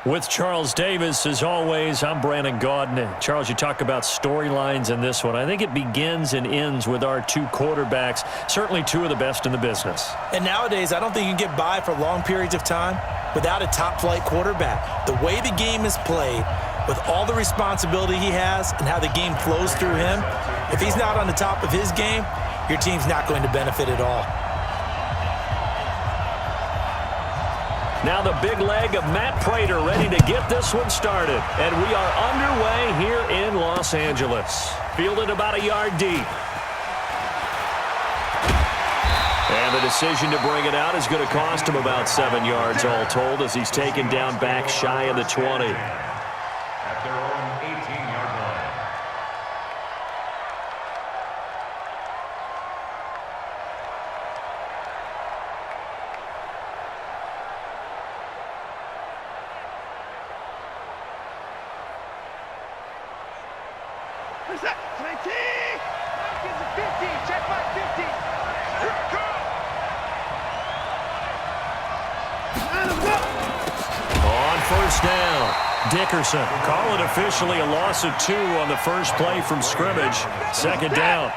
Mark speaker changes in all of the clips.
Speaker 1: With Charles Davis, as always, I'm Brandon Gaudin. Charles, you talk about storylines in this one. I think it begins and ends with our two quarterbacks, certainly two of the best in the business.
Speaker 2: And nowadays, I don't think you can get by for long periods of time without a top-flight quarterback. The way the game is played, with all the responsibility he has and how the game flows through him, if he's not on the top of his game, your team's not going to benefit at all.
Speaker 1: Now the big leg of Matt Prater ready to get this one started. And we are underway here in Los Angeles. Fielded about a yard deep. And the decision to bring it out is going to cost him about 7 yards all told as he's taken down back shy of the 20.
Speaker 3: At their own 18-yard line.
Speaker 4: What's that? 19! Get the 50! Check my 50! Here it comes!
Speaker 1: On first down, Dickerson. Call it officially a loss of 2 on the first play from scrimmage. Second down.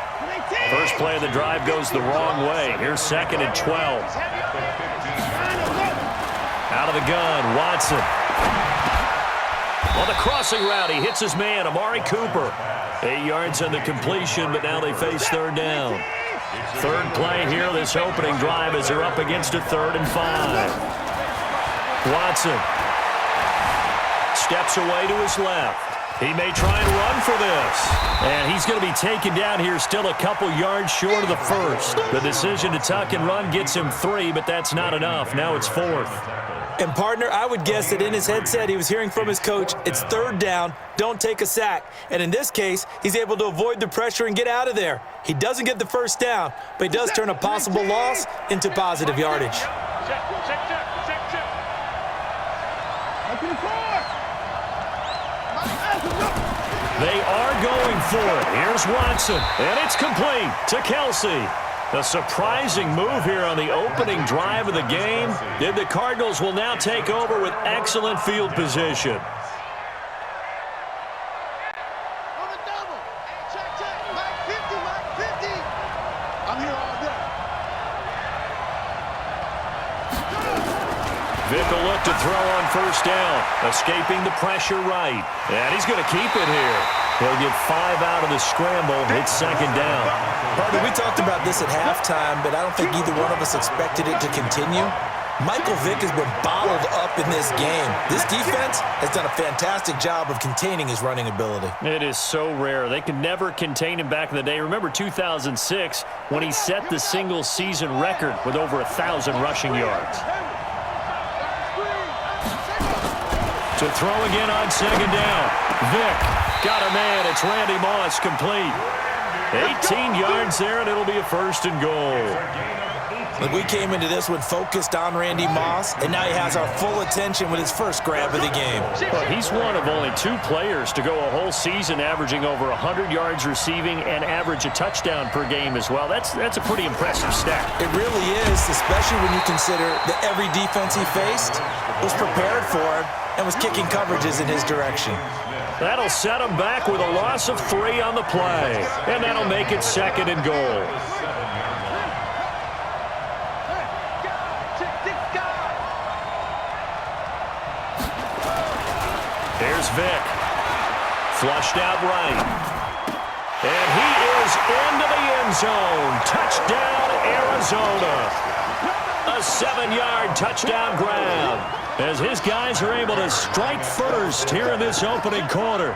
Speaker 1: First play of the drive goes the wrong way. Here's 2nd and 12. Out of the gun, Watson. On the crossing route, he hits his man, Amari Cooper. 8 yards on the completion, but now they face third down. Third play here, this opening drive as they're up against a 3rd and 5. Watson steps away to his left. He may try and run for this. And he's going to be taken down here still a couple yards short of the first. The decision to tuck and run gets him 3, but that's not enough. Now it's 4th.
Speaker 2: And, partner, I would guess that in his headset he was hearing from his coach, it's third down, don't take a sack. And in this case, he's able to avoid the pressure and get out of there. He doesn't get the first down, but he does turn a possible loss into positive yardage.
Speaker 1: They are going for it. Here's Watson, and it's complete to Kelsey. A surprising move here on the opening drive of the game. And the Cardinals will now take over with excellent field position.
Speaker 4: On the double. Check. Mike 50. I'm here all day.
Speaker 1: Vick will look to throw on first down, escaping the pressure right. And he's going to keep it here. He'll get 5 out of the scramble. It's 2nd down.
Speaker 2: Partner, we talked about this at halftime, but I don't think either one of us expected it to continue. Michael Vick has been bottled up in this game. This defense has done a fantastic job of containing his running ability.
Speaker 1: It is so rare. They could never contain him back in the day. Remember 2006 when he set the single-season record with over 1,000 rushing yards. To throw again on 2nd down. Vick got a man. It's Randy Moss complete. 18 yards there, and it'll be a 1st and goal.
Speaker 2: Look, we came into this one focused on Randy Moss, and now he has our full attention with his first grab of the game.
Speaker 1: Well, he's one of only 2 players to go a whole season averaging over 100 yards receiving and average a touchdown per game as well. That's a pretty impressive stat.
Speaker 2: It really is, especially when you consider that every defense he faced was prepared for him and was kicking coverages in his direction.
Speaker 1: That'll set him back with a loss of 3 on the play, and that'll make it 2nd and goal. Here's Vick. Flushed out right. And he is into the end zone. Touchdown, Arizona. A 7-yard touchdown grab as his guys are able to strike first here in this opening quarter.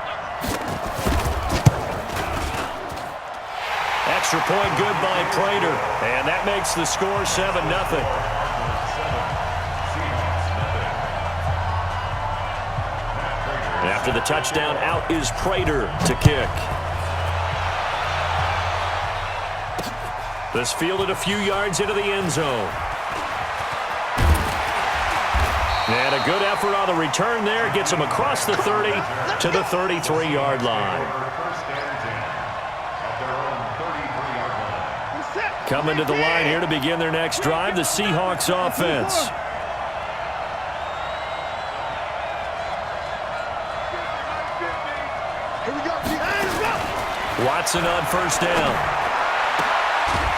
Speaker 1: Extra point good by Prater, and that makes the score 7-0. After the touchdown, out is Prater to kick. This fielded a few yards into the end zone. And a good effort on the return there. Gets him across the 30 to the 33-yard line. Coming to the line here to begin their next drive, the Seahawks offense. Watson on first down.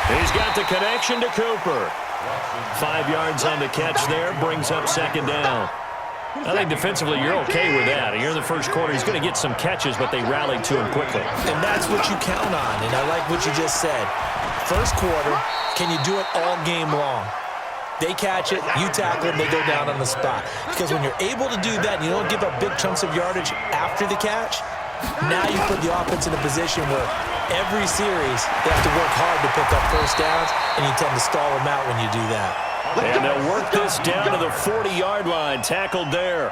Speaker 1: He's got the connection to Cooper. 5 yards on the catch there, brings up second down. I think defensively you're okay with that. You're in the first quarter. He's going to get some catches, but they rallied to him quickly.
Speaker 2: And that's what you count on, and I like what you just said. First quarter, can you do it all game long? They catch it, you tackle them, they go down on the spot. Because when you're able to do that and you don't give up big chunks of yardage after the catch, now you put the offense in a position where every series they have to work hard to pick up first downs, and you tend to stall them out when you do that.
Speaker 1: And they'll work this down to the 40-yard line, tackled there.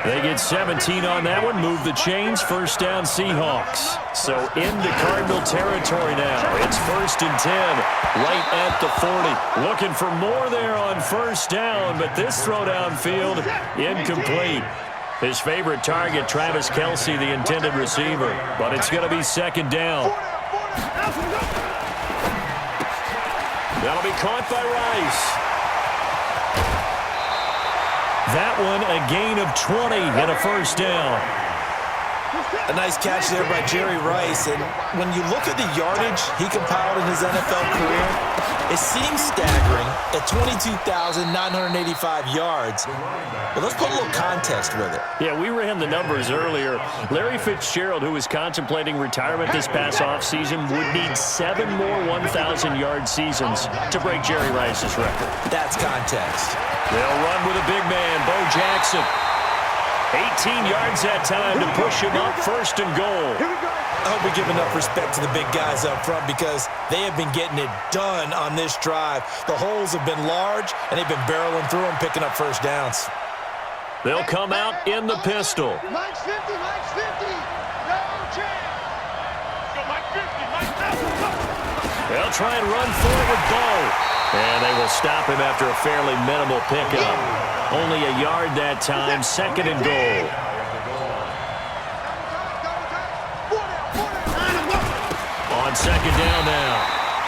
Speaker 1: They get 17 on that one, move the chains, first down Seahawks. So into Cardinal territory now. It's 1st and 10, right at the 40. Looking for more there on first down, but this throw downfield, incomplete. His favorite target, Travis Kelce, the intended receiver. But it's going to be second down. That'll be caught by Rice. That one, a gain of 20 and a first down.
Speaker 2: A nice catch there by Jerry Rice. And when you look at the yardage he compiled in his NFL career, it seems staggering at 22,985 yards. But let's put a little context with it.
Speaker 1: Yeah, we ran the numbers earlier. Larry Fitzgerald, who was contemplating retirement this past offseason, would need 7 more 1,000-yard seasons to break Jerry Rice's record.
Speaker 2: That's context.
Speaker 1: They'll run with a big man, Bo Jackson. 18 yards that time to push him up, 1st and goal.
Speaker 2: I hope we give enough respect to the big guys up front because they have been getting it done on this drive. The holes have been large, and they've been barreling through them, picking up first downs.
Speaker 1: They'll come out in the pistol.
Speaker 4: Mike's 50, Mike's 50. No chance. Go Mike 50, Mike 50.
Speaker 1: They'll try and run for it with Bo. And they will stop him after a fairly minimal pickup. Only a yard that time, 2nd and goal. On second down now,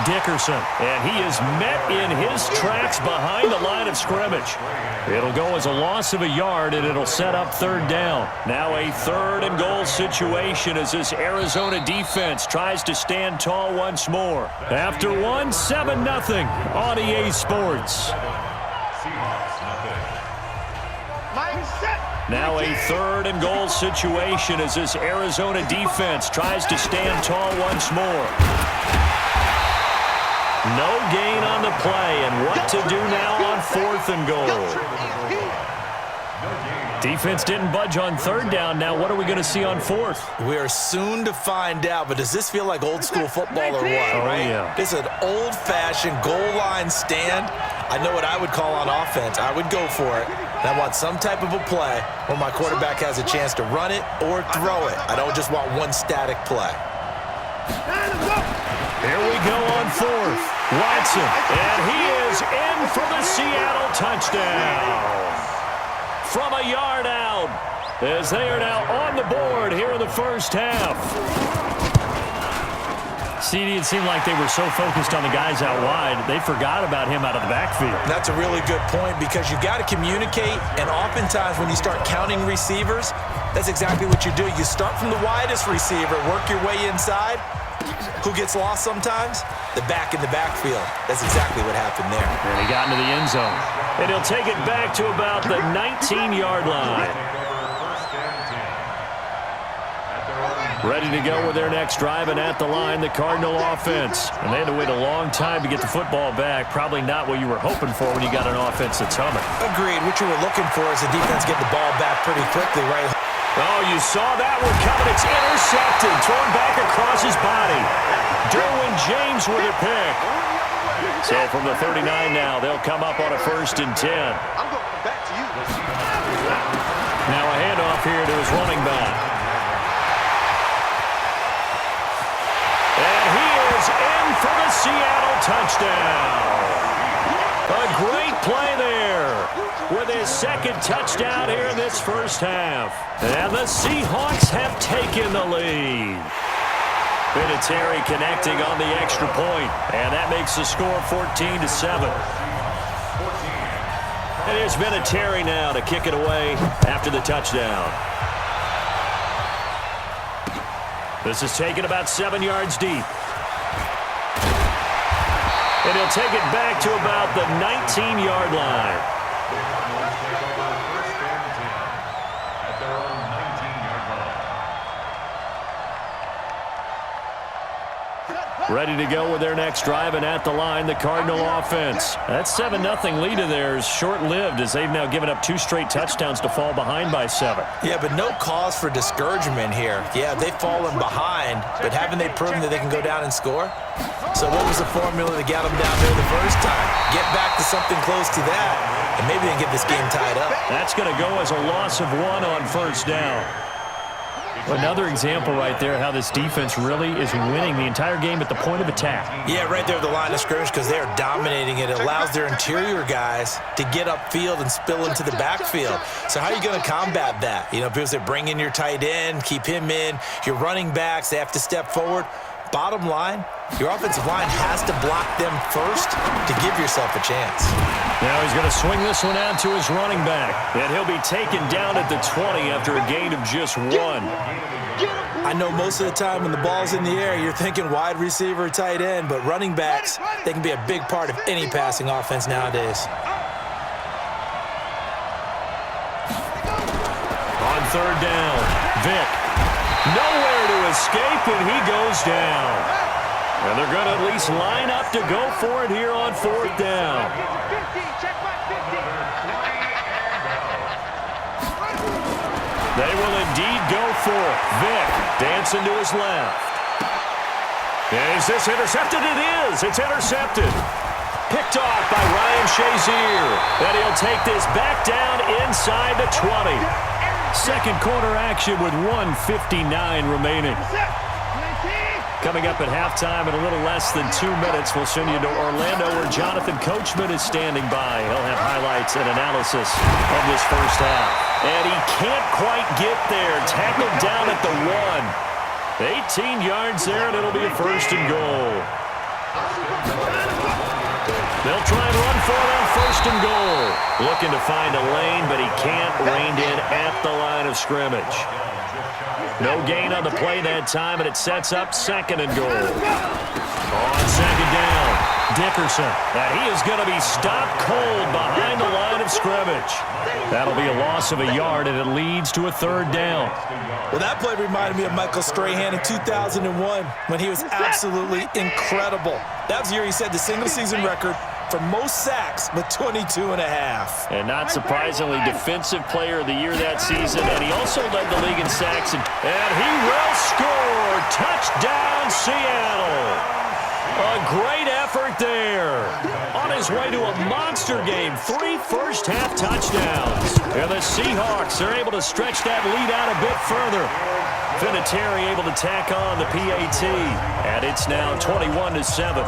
Speaker 1: Dickerson. And he is met in his tracks behind the line of scrimmage. It'll go as a loss of a yard, and it'll set up 3rd down. Now a 3rd and goal situation as this Arizona defense tries to stand tall once more. After one, 7-0 on EA Sports. Now a 3rd and goal situation as this Arizona defense tries to stand tall once more. No gain on the play, and what to do now on 4th and goal. Defense didn't budge on 3rd down. Now what are we going to see on 4th?
Speaker 2: We are soon to find out, but does this feel like old school football or what?
Speaker 1: Oh, yeah.
Speaker 2: It's an old-fashioned goal line stand. I know what I would call on offense. I would go for it. And I want some type of a play where my quarterback has a chance to run it or throw it. I don't just want one static play.
Speaker 1: Here we go on 4th. Watson, and he is in for the Seattle touchdown. From a yard out, as they are now on the board here in the first half. CD, it seemed like they were so focused on the guys out wide, they forgot about him out of the backfield.
Speaker 2: That's a really good point because you've got to communicate, and oftentimes when you start counting receivers, that's exactly what you do. You start from the widest receiver, work your way inside. Who gets lost sometimes? The back in the backfield. That's exactly what happened there.
Speaker 1: And he got into the end zone. And he'll take it back to about the 19-yard line. Ready to go with their next drive, and at the line, the Cardinal offense. And they had to wait a long time to get the football back. Probably not what you were hoping for when you got an offense that's humming.
Speaker 2: Agreed. What you were looking for is the defense getting the ball back pretty quickly, right?
Speaker 1: Oh, you saw that one coming. It's intercepted. Thrown back across his body. Derwin James with a pick. So from the 39 now, they'll come up on a 1st and 10.
Speaker 4: I'm going back to you.
Speaker 1: Now a handoff here to his running back. And he is in for the Seattle touchdown. A great play there with his 2nd touchdown here in this first half. And the Seahawks have taken the lead. Vinatieri connecting on the extra point, and that makes the score 14-7. And here's Vinatieri now to kick it away after the touchdown. This is taken about 7 yards deep. And he'll take it back to about the 19-yard line. Ready to go with their next drive, and at the line, the Cardinal offense. That 7-0 lead of theirs short-lived as they've now given up 2 straight touchdowns to fall behind by 7.
Speaker 2: Yeah, but no cause for discouragement here. Yeah, they've fallen behind, but haven't they proven that they can go down and score? So what was the formula that got them down there the first time? Get back to something close to that, and maybe they can get this game tied up.
Speaker 1: That's going to go as a loss of 1 on first down. Another example right there how this defense really is winning the entire game at the point of attack.
Speaker 2: Yeah, right there at the line of scrimmage because they are dominating it. It allows their interior guys to get upfield and spill into the backfield. So how are you going to combat that? You know, people say bring in your tight end, keep him in. Your running backs, they have to step forward. Bottom line, your offensive line has to block them first to give yourself a chance.
Speaker 1: Now he's going to swing this one out to his running back. And he'll be taken down at the 20 after a gain of just 1.
Speaker 2: I know most of the time when the ball's in the air, you're thinking wide receiver, tight end, but running backs, they can be a big part of any passing offense nowadays.
Speaker 1: On third down, Vick. Nowhere to escape, and he goes down. And they're going to at least line up to go for it here on fourth down. They will indeed go for it. Vick dancing to his left. Is this intercepted? It is. It's intercepted. Picked off by Ryan Shazier. And he'll take this back down inside the 20. Second quarter action with 1:59 remaining. Coming up at halftime in a little less than 2 minutes, we'll send you to Orlando where Jonathan Coachman is standing by. He'll have highlights and analysis of this first half. And he can't quite get there. Tackled down at the 1. 18 yards there, and it'll be a first and goal. They'll try and run for it on first and goal. Looking to find a lane, but he can't. Reined in at the line of scrimmage. No gain on the play that time, and it sets up second and goal. On second down, Dickerson. And he is going to be stopped cold behind the line of scrimmage. That'll be a loss of a yard, and it leads to a third down.
Speaker 2: Well, that play reminded me of Michael Strahan in 2001 when he was absolutely incredible. That was the year he set the single-season record for most sacks with 22 and a half.
Speaker 1: And not surprisingly, defensive player of the year that season, and he also led the league in sacks. And he will score! Touchdown, Seattle! A great effort there. On his way to a monster game, 3 first-half touchdowns. And the Seahawks are able to stretch that lead out a bit further. Vinatieri able to tack on the PAT, and it's now 21-7.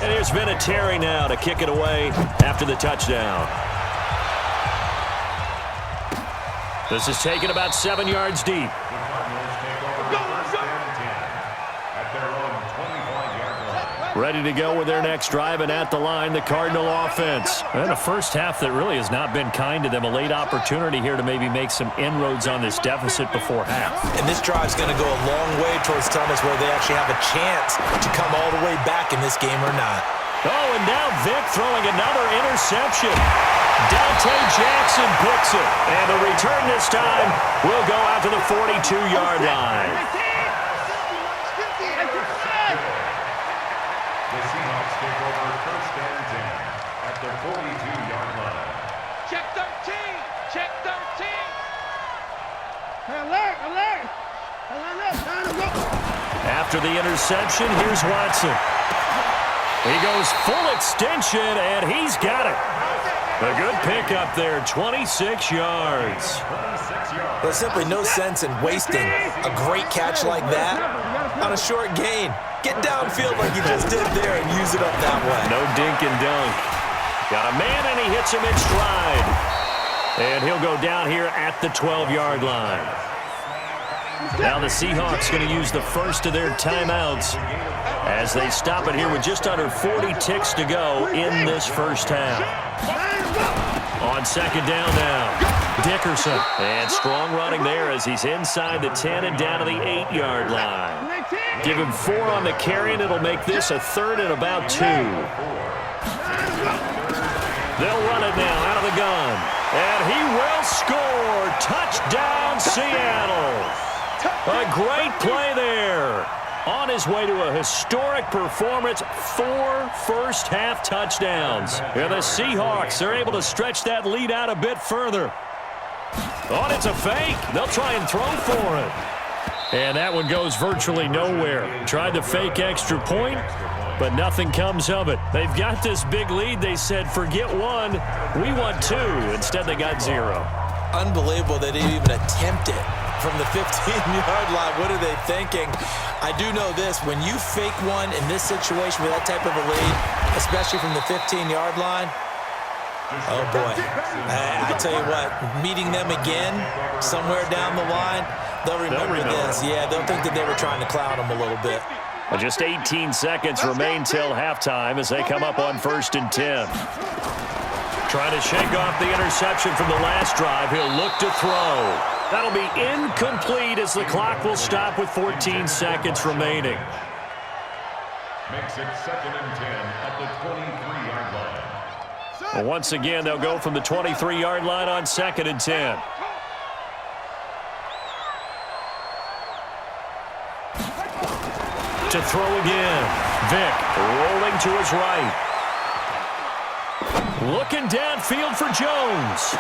Speaker 1: And here's Vinatieri now to kick it away after the touchdown. This is taken about 7 yards deep. Ready to go with their next drive, and at the line, the Cardinal offense. And a first half that really has not been kind to them. A late opportunity here to maybe make some inroads on this deficit before half.
Speaker 2: And this drive's going to go a long way towards telling us whether they actually have a chance to come all the way back in this game or not.
Speaker 1: Oh, and now Vick throwing another interception. Dante Jackson picks it. And the return this time will go out to the 42-yard line.
Speaker 3: The Seahawks take over first and 10 at the 42-yard line.
Speaker 4: Check 13. Check 13. Alert, alert.
Speaker 1: After the interception, here's Watson. He goes full extension, and he's got it. A good pickup there, 26 yards.
Speaker 2: There's simply no sense in wasting a great catch like that on a short gain. Get downfield like you just did there and use it up that way.
Speaker 1: No dink and dunk. Got a man, and he hits him in stride. And he'll go down here at the 12-yard line. Now the Seahawks going to use the first of their timeouts as they stop it here with just under 40 ticks to go in this first half. On second down now, Dickerson. And strong running there as he's inside the 10 and down to the 8-yard line. Give him 4 on the carry, and it'll make this a 3rd and about 2. They'll run it now out of the gun. And he will score. Touchdown, Seattle. A great play there. On his way to a historic performance, 4 first-half touchdowns. And the Seahawks are able to stretch that lead out a bit further. Oh, it's a fake. They'll try and throw for it. And that one goes virtually nowhere. Tried to fake extra point, but nothing comes of it. They've got this big lead. They said, forget 1, we want 2. Instead, they got 0.
Speaker 2: Unbelievable they didn't even attempt it from the 15-yard line. What are they thinking? I do know this. When you fake one in this situation with that type of a lead, especially from the 15-yard line, oh, boy. I tell you what, meeting them again somewhere down the line, they'll remember this. Yeah, they'll think that they were trying to clown them a little bit.
Speaker 1: Just 18 seconds remain till halftime as they come up on 1st and 10. Trying to shake off the interception from the last drive. He'll look to throw. That'll be incomplete as the clock will stop with 14 seconds remaining.
Speaker 3: Makes it 2nd and 10 at the 23-yard line.
Speaker 1: Well, once again, they'll go from the 23-yard line on 2nd and 10. To throw again. Vick rolling to his right. Looking downfield for Jones.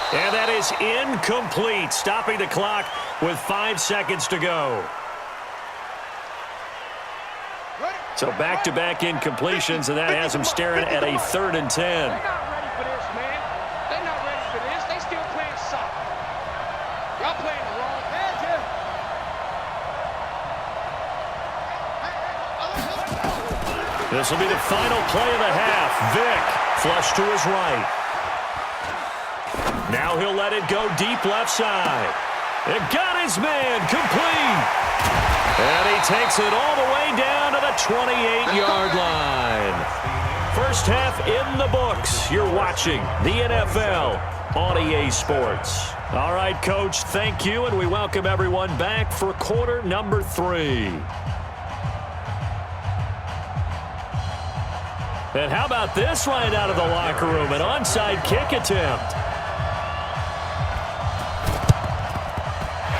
Speaker 1: And that is incomplete, stopping the clock with 5 seconds to go. So back-to-back incompletions, and that has them staring at a 3rd and 10.
Speaker 4: They're not ready for this, man. They're not ready for this. They still playing soccer. Y'all playing the wrong patch here.
Speaker 1: This will be the final play of the half. Vick, flush to his right. Now he'll let it go deep left side. It got his man complete. And he takes it all the way down to the 28-yard line. First half in the books. You're watching the NFL on EA Sports. All right, Coach, thank you, and we welcome everyone back for quarter number 3. And how about this right out of the locker room? An onside kick attempt.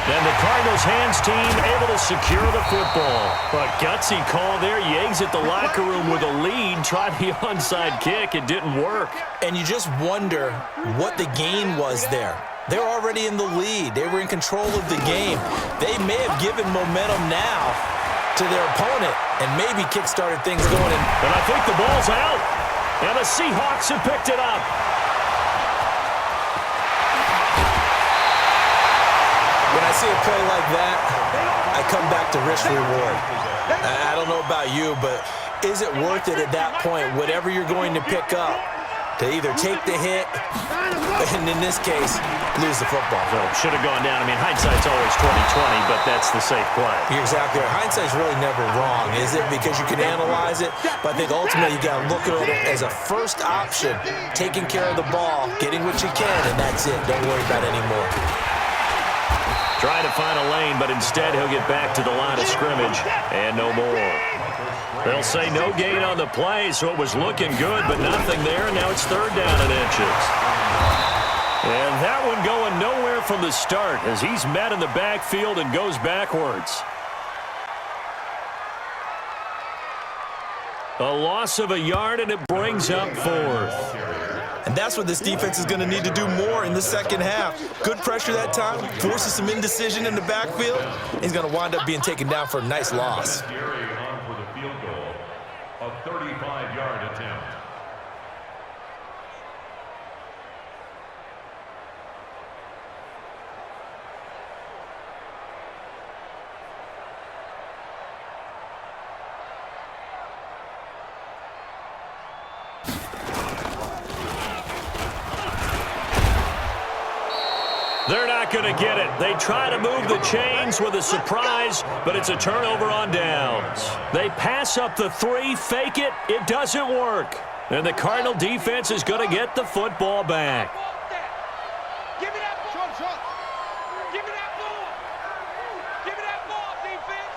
Speaker 1: And the Cardinals' hands team able to secure the football. But gutsy call there. You exit the locker room with a lead. Tried the onside kick. It didn't work.
Speaker 2: And you just wonder what the gain was there. They're already in the lead. They were in control of the game. They may have given momentum now to their opponent and maybe kick-started things going.
Speaker 1: And I think the ball's out. And the Seahawks have picked it up.
Speaker 2: When I see a play like that, I come back to risk reward. I don't know about you, but is it worth it at that point, whatever you're going to pick up, to either take the hit, and in this case, lose the football?
Speaker 1: So should have gone down. I mean, hindsight's always 20/20, but that's the safe play.
Speaker 2: You're exactly right. Hindsight's really never wrong, is it? Because you can analyze it, but I think ultimately you got to look at it as a first option, taking care of the ball, getting what you can, and that's it. Don't worry about it anymore.
Speaker 1: Trying to find a lane, but instead he'll get back to the line of scrimmage and no more. They'll say no gain on the play, so it was looking good, but nothing there. And now it's 3rd down and inches. And that one going nowhere from the start as he's met in the backfield and goes backwards. A loss of a yard, and it brings up 4th.
Speaker 2: And that's what this defense is going to need to do more in the second half. Good pressure that time, forces some indecision in the backfield. He's going to wind up being taken down for a nice loss.
Speaker 3: On for the field goal, a 35-yard attempt.
Speaker 1: They're not going to get it. They try to move the chains with a surprise, but it's a turnover on downs. They pass up the 3, fake it. It doesn't work. And the Cardinal defense is going to get the football back.
Speaker 4: Give me that ball. Short. Give me that ball. Give me that ball, defense.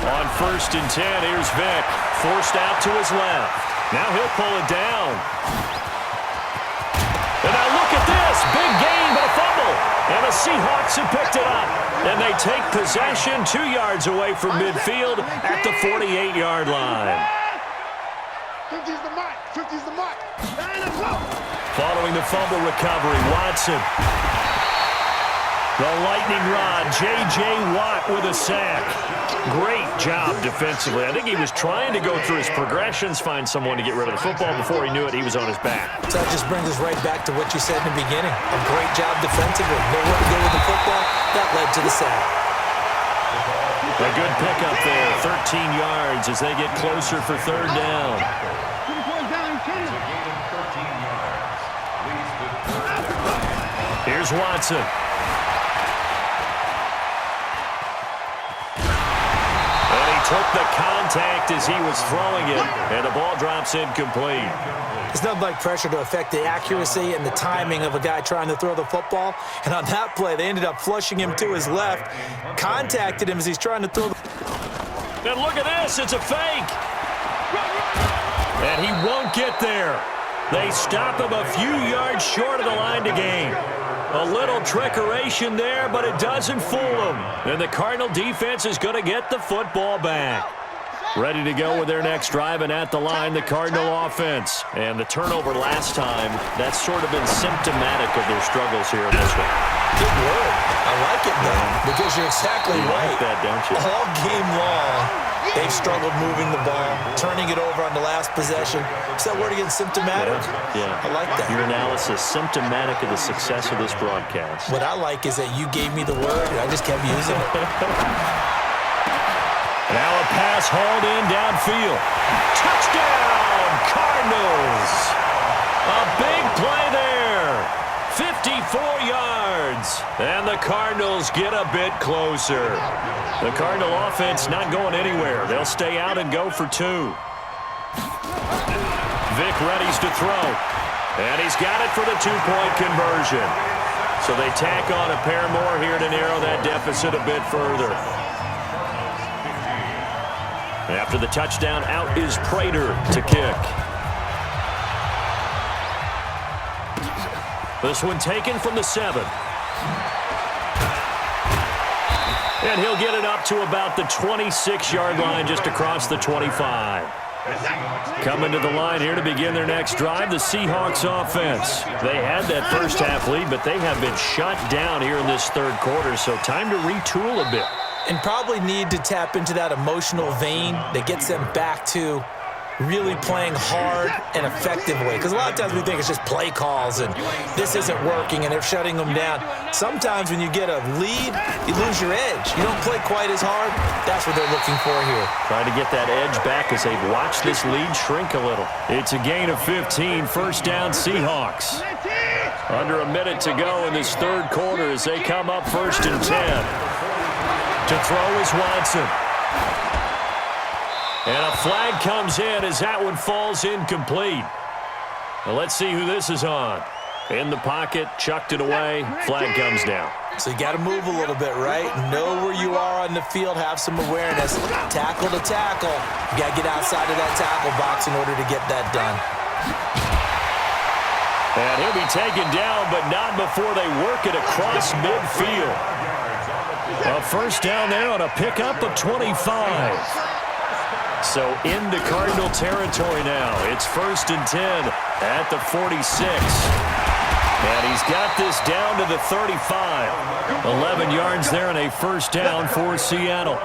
Speaker 1: On 1st and 10, here's Vick. Forced out to his left. Now he'll pull it down. And now look at this. Big gain, but a fumble. And the Seahawks have picked it up. And they take possession 2 yards away from midfield at the 48-yard line.
Speaker 4: 50's the mark. 50's the mark. Line up low.
Speaker 1: Following the fumble recovery, Watson. The lightning rod, J.J. Watt with a sack. Great job defensively. I think he was trying to go through his progressions, find someone to get rid of the football. Before he knew it, he was on his back.
Speaker 2: So that just brings us right back to what you said in the beginning. A great job defensively. Nowhere to go with the football. That led to the sack.
Speaker 1: A good pickup there, 13 yards as they get closer for 3rd down. Here's Watson. And he took the contact as he was throwing it, and the ball drops incomplete.
Speaker 2: It's nothing like pressure to affect the accuracy and the timing of a guy trying to throw the football. And on that play, they ended up flushing him to his left, contacted him as he's trying to throw the...
Speaker 1: And look at this, it's a fake. And he won't get there. They stop him a few yards short of the line to gain. A little trickeration there, but it doesn't fool him. And the Cardinal defense is going to get the football back. Ready to go with their next drive, and at the line, the Cardinal offense. And the turnover last time, that's sort of been symptomatic of their struggles here in this one.
Speaker 2: Good word. I like it, though, because you're exactly right.
Speaker 1: You like that, don't you?
Speaker 2: All game long, they've struggled moving the ball, turning it over on the last possession. Is that word again, symptomatic?
Speaker 1: Yeah.
Speaker 2: I like that.
Speaker 1: Your analysis, symptomatic of the success of this broadcast.
Speaker 2: What I like is that you gave me the word, and I just kept using it.
Speaker 1: Now a pass hauled in downfield. Touchdown, Cardinals. A big play there. 54 yards. And the Cardinals get a bit closer. The Cardinal offense not going anywhere. They'll stay out and go for 2. Vick readies to throw. And he's got it for the 2-point conversion. So they tack on a pair more here to narrow that deficit a bit further. After the touchdown, out is Prater to kick. This one taken from the 7. And he'll get it up to about the 26-yard line, just across the 25. Coming to the line here to begin their next drive, the Seahawks offense. They had that first half lead, but they have been shut down here in this 3rd quarter, so time to retool a bit.
Speaker 2: And probably need to tap into that emotional vein that gets them back to really playing hard and effective way. Because a lot of times we think it's just play calls and this isn't working and they're shutting them down. Sometimes when you get a lead, you lose your edge. You don't play quite as hard. That's what they're looking for here.
Speaker 1: Trying to get that edge back as they've watched this lead shrink a little. It's a gain of 15, 1st down Seahawks. Under a minute to go in this 3rd quarter as they come up 1st and 10. To throw is Watson. And a flag comes in as that one falls incomplete. Now let's see who this is on. In the pocket, chucked it away, flag comes down.
Speaker 2: So you got to move a little bit, right? Know where you are on the field, have some awareness. Tackle to tackle. You got to get outside of that tackle box in order to get that done.
Speaker 1: And he'll be taken down, but not before they work it across midfield. A 1st down there on a pickup of 25. So into Cardinal territory now. It's 1st and 10 at the 46. And he's got this down to the 35. 11 yards there and a 1st down for Seattle.